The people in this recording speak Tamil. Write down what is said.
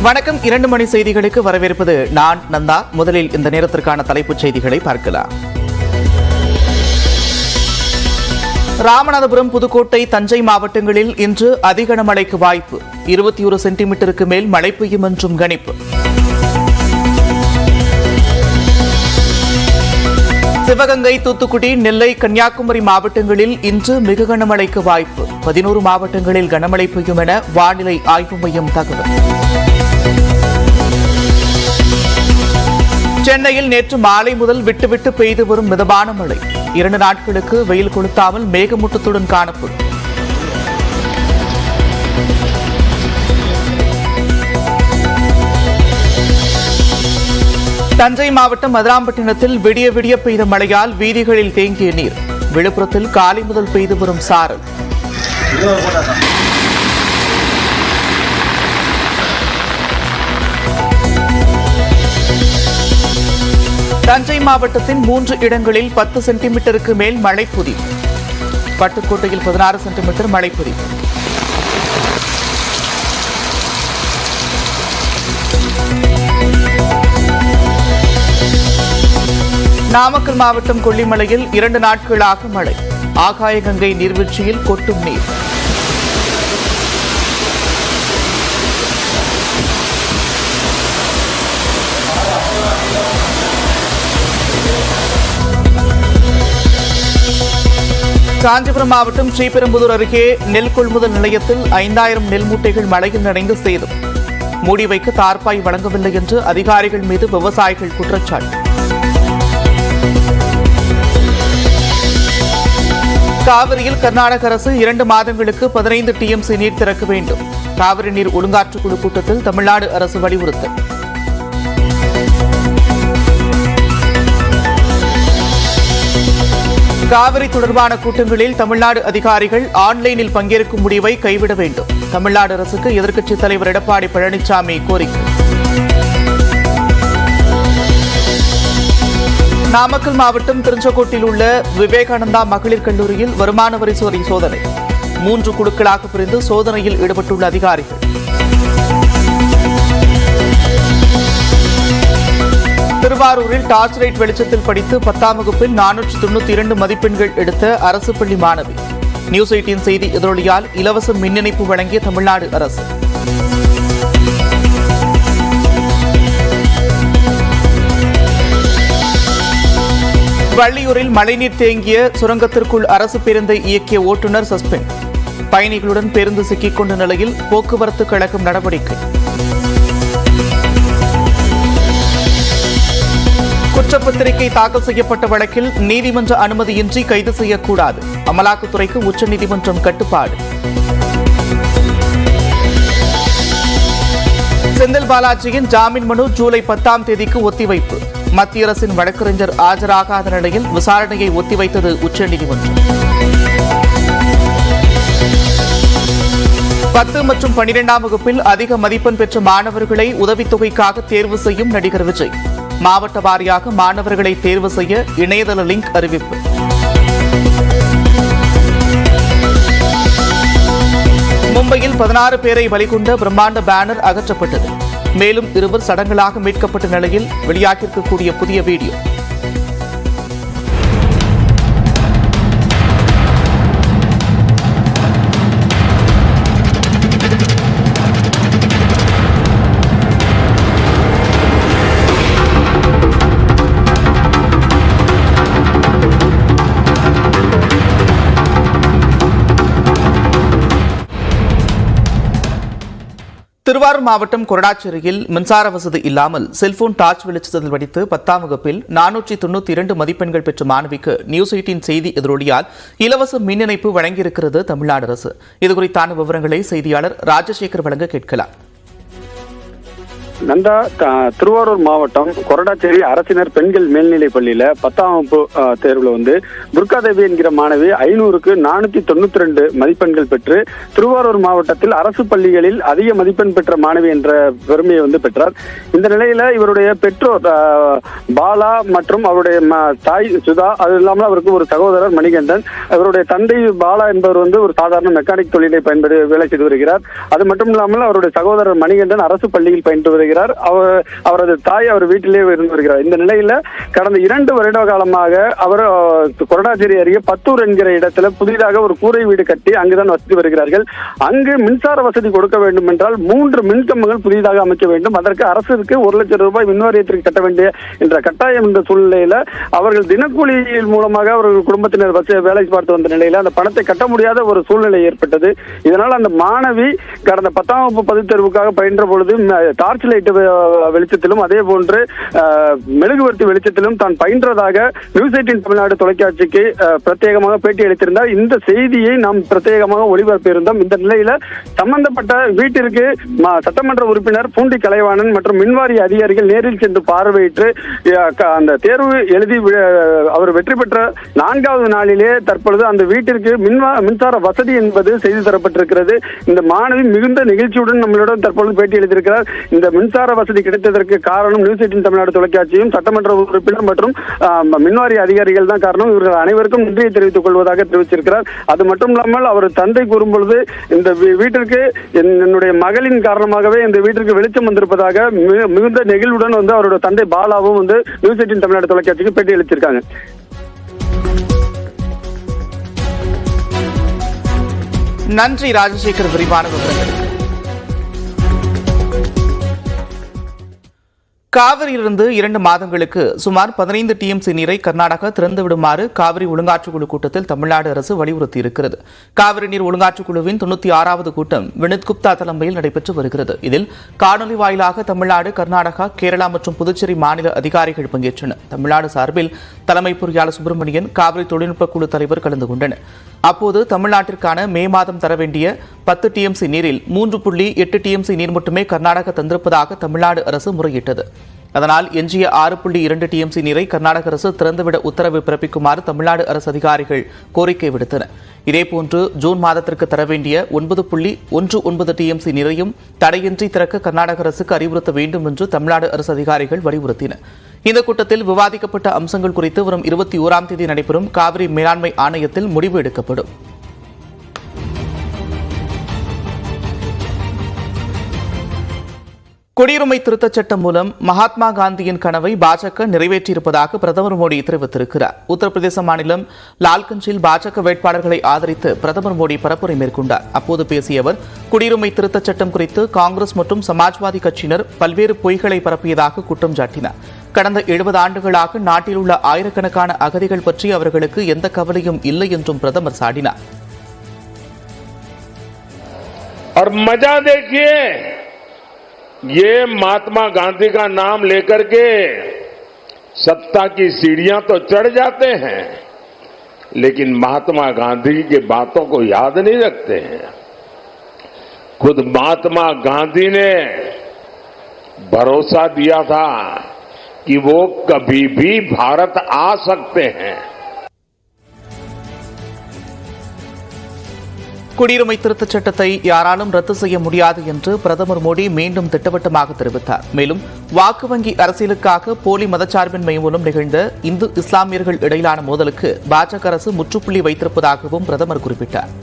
வணக்கம். 2 மணி செய்திகளுக்கு வரவேற்பது நான் நந்தா. முதலில் இந்த நேரத்திற்கான தலைப்புச் செய்திகளை பார்க்கலாம். ராமநாதபுரம், புதுக்கோட்டை, தஞ்சை மாவட்டங்களில் இன்று அதிக கனமழைக்கு வாய்ப்பு. 21 சென்டிமீட்டருக்கு மேல் மழை பெய்யும் என்றும் கணிப்பு. சிவகங்கை, தூத்துக்குடி, நெல்லை, கன்னியாகுமரி மாவட்டங்களில் இன்று மிக கனமழைக்கு வாய்ப்பு. 11 மாவட்டங்களில் கனமழை பெய்யும் என வானிலை ஆய்வு மையம் தகவல். சென்னையில் நேற்று மாலை முதல் விட்டுவிட்டு பெய்து வரும் மிதமான மழை. 2 நாட்களுக்கு வெயில் கொளுத்தாமல் மேகமூட்டத்துடன் காணப்படும். தஞ்சை மாவட்டம் மதுராம்பட்டினத்தில் விடிய விடிய பெய்த மழையால் வீதிகளில் தேங்கிய நீர். விழுப்புரத்தில் காலை முதல் பெய்து வரும் சாரல். தஞ்சை மாவட்டத்தின் 3 இடங்களில் 10 சென்டிமீட்டருக்கு மேல் மழை பொழிவு. பட்டுக்கோட்டையில் 16 சென்டிமீட்டர் மழை பொழிவு. நாமக்கல் மாவட்டம் கொல்லிமலையில் 2 நாட்களாக மழை. ஆகாயகங்கை நீர்வீழ்ச்சியில் கொட்டும் நீர். காஞ்சிபுரம் மாவட்டம் ஸ்ரீபெரும்புதூர் அருகே நெல் கொள்முதல் நிலையத்தில் 5000 நெல் மூட்டைகள் மழையில் நனைந்து சேதம். மூடி வைக்க தார்பாய் வழங்கவில்லை என்று அதிகாரிகள் மீது விவசாயிகள் குற்றச்சாட்டு. காவிரியில் கர்நாடக அரசு 2 மாதங்களுக்கு 15 TMC நீர் திறக்க வேண்டும். காவிரி நீர் ஒழுங்காற்றுக் குழு கூட்டத்தில் தமிழ்நாடு அரசு வலியுறுத்தல். காவிரி தொடர்பான கூட்டங்களில் தமிழ்நாடு அதிகாரிகள் ஆன்லைனில் பங்கேற்கும் முடிவை கைவிட வேண்டும். தமிழ்நாடு அரசுக்கு எதிர்க்கட்சித் தலைவர் எடப்பாடி பழனிசாமி கோரிக்கை. நாமக்கல் மாவட்டம் திருச்செங்கோட்டில் உள்ள விவேகானந்தா மகளிர் கல்லூரியில் வருமான வரித்துறை சோதனை. 3 குழுக்களாக பிரிந்து சோதனையில் ஈடுபட்டுள்ள அதிகாரிகள். திருவாரூரில் டார்ச் லைட் வெளிச்சத்தில் படித்து 10ஆம் வகுப்பில் 492 மதிப்பெண்கள் எடுத்த அரசு பள்ளி மாணவி. நியூஸ் 18 செய்தி எதிரொலியால் இலவச மின் இணைப்பு வழங்கிய தமிழ்நாடு அரசு. வள்ளியூரில் மழைநீர் தேங்கிய சுரங்கத்திற்குள் அரசு பேருந்தை இயக்கிய ஓட்டுநர் சஸ்பெண்ட். பயணிகளுடன் பேருந்து சிக்கிக்கொண்ட நிலையில் போக்குவரத்து கழகம் நடவடிக்கை. குற்றப்பத்திரிகை தாக்கல் செய்யப்பட்ட வழக்கில் நீதிமன்ற அனுமதியின்றி கைது செய்யக்கூடாது. அமலாக்கத்துறைக்கு உச்சநீதிமன்றம் கட்டுப்பாடு. செந்தில் பாலாஜியின் ஜாமீன் மனு ஜூலை 10ஆம் தேதிக்கு ஒத்திவைப்பு. மத்திய அரசின் வழக்கறிஞர் ஆஜராகாத நிலையில் விசாரணையை ஒத்திவைத்தது உச்சநீதிமன்றம். 10 மற்றும் 12ஆம் வகுப்பில் அதிக மதிப்பெண் பெற்ற மாணவர்களை உதவித்தொகைக்காக தேர்வு செய்யும் நடிகர் விஜய். மாவட்ட வாரியாக மாணவர்களை தேர்வு செய்ய இணையதள லிங்க் அறிவிப்பு. மும்பையில் 16 பேரை பலிகொண்ட பிரம்மாண்ட பேனர் அகற்றப்பட்டது. மேலும் 2 சடங்களாக மீட்கப்பட்ட நிலையில் வெளியாகியிருக்கக்கூடிய புதிய வீடியோ. திருவாரூர் மாவட்டம் கொரடாச்சேரியில் மின்சார வசதி இல்லாமல் செல்போன் டார்ச் வெளிச்சத்தில் படித்து 10ஆம் வகுப்பில் 492 மதிப்பெண்கள் பெற்ற மாணவிக்கு நியூஸ் 18 செய்தி எதிரொலியால் இலவச மின் இணைப்பு வழங்கியிருக்கிறது தமிழ்நாடு அரசு. இதுகுறித்தான விவரங்களை செய்தியாளர் ராஜசேகர் வழங்க கேட்கலாம். நந்தா, திருவாரூர் மாவட்டம் கொரடாச்சேரி அரசினர் பெண்கள் மேல்நிலைப் பள்ளியில 10ஆம் வகுப்பு தேர்வுல துர்கா தேவி என்கிற மாணவி 500க்கு 492 மதிப்பெண்கள் பெற்று திருவாரூர் மாவட்டத்தில் அரசு பள்ளிகளில் அதிக மதிப்பெண் பெற்ற மாணவி என்ற பெருமையை பெற்றார். இந்த நிலையில இவருடைய பெற்றோர் பாலா மற்றும் அவருடைய தாய் சுதா, அது இல்லாமல் அவருக்கு ஒரு சகோதரர் மணிகண்டன், அவருடைய தந்தை பாலா என்பவர் ஒரு சாதாரண மெக்கானிக் தொழிலை வேலை செய்து வருகிறார். அது மட்டும் இல்லாமல் அவருடைய சகோதரர் மணிகண்டன் அரசு பள்ளியில் பயின்று வருகிறார். அவரது தாய் அவர் வீட்டிலே இருந்து வருகிறார். இந்த நிலையில கடந்த 2 வருட காலமாக அவர் கொரடாச்சேரி அருகே பத்தூர் என்கிற இடத்துல புதிதாக ஒரு கூரை வீடு கட்டி அங்குதான் வசித்து வருகிறார்கள். அங்கு மின்சார வசதி கொடுக்க வேண்டும் என்றால் 3 மின்கம்பங்கள் புதிதாக அமைக்க வேண்டும். அதற்கு அரசுக்கு 1 லட்சம் ரூபாய் மின் வாரியத்திற்கு கட்ட வேண்டிய என்ற கட்டாயம் என்ற சூழ்நிலையில அவர்கள் தினக்கூலியின் மூலமாக அவர்கள் குடும்பத்தினர் வேலை பார்த்து வந்த நிலையில அந்த பணத்தை கட்ட முடியாத ஒரு சூழ்நிலை ஏற்பட்டது. இதனால் அந்த மாணவி கடந்த 10ஆம் வகுப்பு பொதுத் தேர்வுக்காக பயின்ற பொழுது டார்ச் லைட் வெளிச்சத்திலும் அதே போன்று மெழுகுவர்த்தி வெளிச்சத்திலும் தான் பயின்றதாக நியூஸ் 18 தமிழ்நாடு தொலைக்காட்சிக்கு பிரத்யேகமாக பேட்டி அளித்திருந்தார். இந்த செய்தியை நாம் பிரத்யேகமாக ஒளிபரப்பியிருந்தோம். இந்த நிலையில சம்பந்தப்பட்ட வீட்டிற்கு சட்டமன்ற உறுப்பினர் பூண்டி கலைவாணன் மற்றும் மின்வாரிய அதிகாரிகள் நேரில் சென்று பார்வையிட்டு அந்த தேர்வு எழுதி அவர் வெற்றி பெற்ற 4வது நாளிலே தற்பொழுது அந்த வீட்டிற்கு மின்சார வசதி என்பது செய்து தரப்பட்டிருக்கிறது. இந்த மாணவி மிகுந்த நிகழ்ச்சியுடன் நம்மளிடம் தற்பொழுது பேட்டி அளித்திருக்கிறார். இந்த மின்சார வசதி கிடைத்ததற்கு காரணம் நியூஸ் 18 தமிழ்நாடு தொலைக்காட்சியும் சட்டமன்ற உறுப்பினர் மற்றும் மின்வாரிய அதிகாரிகள் தான் காரணம். இவர்கள் அனைவருக்கும் நன்றியை தெரிவித்துக் கொள்வதாக தெரிவித்திருக்கிறார். அது மட்டும் இல்லாமல் அவர் தந்தை கூறும்பொழுது இந்த வீட்டிற்கு என்னுடைய மகளின் காரணமாகவே இந்த வீட்டிற்கு வெளிச்சம் வந்திருப்பதாக மிகுந்த நெகிழ்வுடன் அவருடைய தந்தை பாலாவும் நியூஸ் 18 தமிழ்நாடு தொலைக்காட்சிக்கு பேட்டி அளித்திருக்காங்க. நன்றி ராஜசேகர், விரிவான விவரங்களுக்கு. காவிரியிலிருந்து 2 மாதங்களுக்கு சுமார் 15 டிஎம்சி நீரை கர்நாடகா திறந்துவிடுமாறு காவிரி ஒழுங்காற்றுக்குழு கூட்டத்தில் தமிழ்நாடு அரசு வலியுறுத்தியிருக்கிறது. காவிரி நீர் ஒழுங்காற்றுக்குழுவின் 96வது கூட்டம் வினித் குப்தா தலைமையில் நடைபெற்று வருகிறது. இதில் காணொலி வாயிலாக தமிழ்நாடு, கர்நாடகா, கேரளா மற்றும் புதுச்சேரி மாநில அதிகாரிகள் பங்கேற்றனர். தமிழ்நாடு சார்பில் தலைமை பொறியாளர் சுப்பிரமணியன், காவிரி தொழில்நுட்ப குழு தலைவர் கலந்து கொண்டனர். அப்போது தமிழ்நாட்டிற்கான மே மாதம் தர வேண்டிய 10 டிஎம்சி நீரில் 3.8 டிஎம்சி நீர் மட்டுமே கர்நாடகா தந்திருப்பதாக தமிழ்நாடு அரசு முறையிட்டது. அதனால் எஞ்சிய 6.2 டிஎம்சி நீரை கர்நாடக அரசு திறந்துவிட உத்தரவு பிறப்பிக்குமாறு தமிழ்நாடு அரசு அதிகாரிகள் கோரிக்கை விடுத்தனர். இதேபோன்று ஜூன் மாதத்திற்கு தர வேண்டிய 9.19 டிஎம்சி நீரையும் தடையின்றி திறக்க கர்நாடக அரசுக்கு அறிவுறுத்த வேண்டும் என்று தமிழ்நாடு அரசு அதிகாரிகள் வலியுறுத்தினர். இந்த கூட்டத்தில் விவாதிக்கப்பட்ட அம்சங்கள் குறித்து வரும் 21ஆம் தேதி நடைபெறும் காவிரி மேலாண்மை ஆணையத்தில் முடிவு எடுக்கப்படும். குடியுரிமை திருத்தச் சட்டம் மூலம் மகாத்மா காந்தியின் கனவை பாஜக நிறைவேற்றியிருப்பதாக பிரதமர் மோடி தெரிவித்திருக்கிறார். உத்தரப்பிரதேச மாநிலம் லால்கஞ்சில் பாஜக வேட்பாளர்களை ஆதரித்து பிரதமர் மோடி பரப்புரை மேற்கொண்டார். அப்போது பேசிய அவர், குடியுரிமை திருத்தச் சட்டம் குறித்து காங்கிரஸ் மற்றும் சமாஜ்வாதி கட்சியினர் பல்வேறு பொய்களை பரப்பியதாக குற்றம் சாட்டினார். கடந்த 70 ஆண்டுகளாக நாட்டில் உள்ள ஆயிரக்கணக்கான அகதிகள் பற்றி அவர்களுக்கு எந்த கவலையும் இல்லை என்றும் பிரதமர் சாடினார். ये महात्मा गांधी का नाम लेकर के सत्ता की सीढ़ियां तो चढ़ जाते हैं, लेकिन महात्मा गांधी की बातों को याद नहीं रखते हैं. खुद महात्मा गांधी ने भरोसा दिया था कि वो कभी भी भारत आ सकते हैं. குடியுரிமை திருத்தச் சட்டத்தை யாராலும் ரத்து செய்ய முடியாது என்று பிரதமர் மோடி மீண்டும் திட்டவட்டமாக தெரிவித்தார். மேலும் வாக்கு வங்கி அரசியலுக்காக போலி மதச்சார்பின்மை மூலம் நிகழ்ந்த இந்து இஸ்லாமியர்கள் இடையிலான மோதலுக்கு பாஜக அரசு முற்றுப்புள்ளி வைத்திருப்பதாகவும் பிரதமர் குறிப்பிட்டார்.